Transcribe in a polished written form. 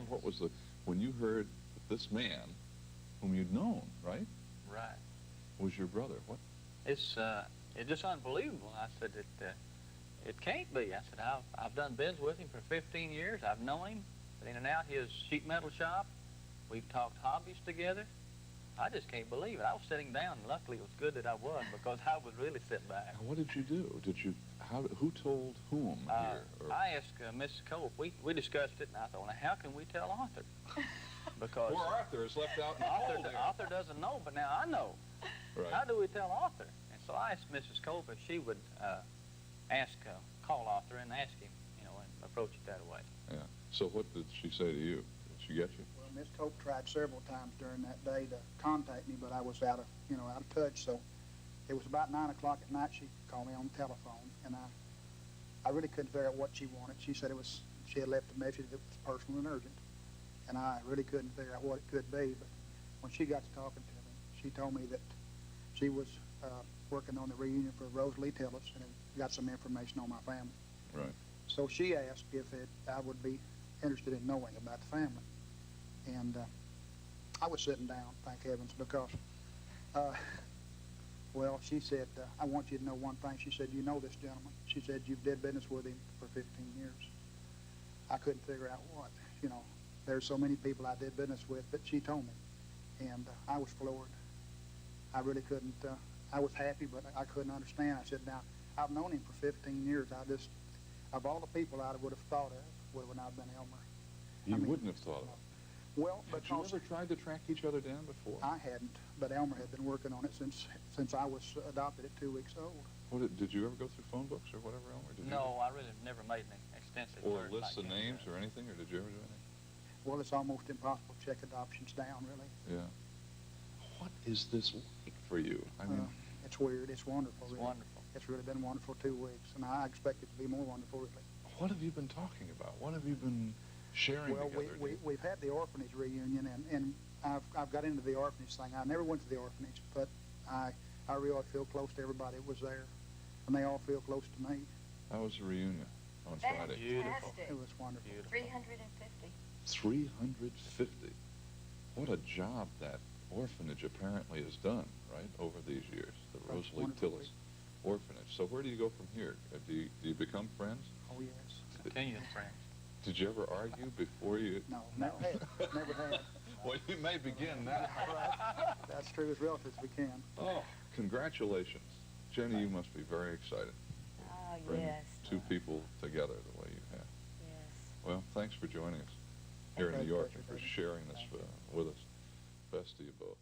What was when you heard that this man, whom you'd known, right? Right. Was your brother? What? It's just unbelievable. I said, it can't be. I said, I've done business with him for 15 years. I've known him, been in and out his sheet metal shop. We've talked hobbies together. I just can't believe it. I was sitting down, and luckily it was good that I was, because I was really sitting back. Now, what did you do? Who told whom here? I asked Mrs. Kolp. We discussed it, and I thought, now, how can we tell Arthur? Because poor Arthur is left out in the cold there. Arthur doesn't know, but now I know. Right. How do we tell Arthur? And so I asked Mrs. Kolp if she would call Arthur and ask him, and approach it that way. Yeah. So what did she say to you? Did she get you? Well, Miss Kolp tried several times during that day to contact me, but I was out of touch. So it was about 9 o'clock at night. She called me on the telephone, and I really couldn't figure out what she wanted. She said she had left a message that was personal and urgent, and I really couldn't figure out what it could be. But when she got to talking to me, she told me that she was working on the reunion for Rosalie Tillis and got some information on my family. Right. So she asked if I would be interested in knowing about the family. And I was sitting down, thank heavens, because, well, she said, I want you to know one thing. She said, you know this gentleman. She said, you've did business with him for 15 years. I couldn't figure out what. There's so many people I did business with, but she told me. And I was floored. I really couldn't, I was happy, but I couldn't understand. I said, now, I've known him for 15 years. Of all the people I would have thought of, would have not been Elmer. You wouldn't have thought of it. Well, but you ever tried to track each other down before? I hadn't, but Elmer had been working on it since I was adopted at 2 weeks old. Did you ever go through phone books or whatever, Elmer? No, I really never made an extensive or lists of names or anything, or did you ever do anything? Well, it's almost impossible to check adoptions down, really. Yeah. What is this like for you? I mean, it's weird. It's wonderful. It's really. wonderful. It's really been wonderful 2 weeks, and I expect it to be more wonderful, really. What have you been talking about? What have you been sharing together? Well, we've had the orphanage reunion, and I've got into the orphanage thing. I never went to the orphanage, but I really feel close to everybody that was there, and they all feel close to me. How was the reunion on Friday? Beautiful. It was wonderful. Beautiful. 350. 350. What a job that orphanage apparently has done, right, over these years, the Rosalie Tillis orphanage. So where do you go from here? Do you become friends? Oh, yes. Continue friends. Did you ever argue before you? No, never had. Well, you may begin now. Right. That's true, as relative as we can. Oh, congratulations. Jenny, you must be very excited. Oh, Bringing yes. two people together the way you have. Yes. Well, thanks for joining us here in New York and for sharing this with us. Best to you both.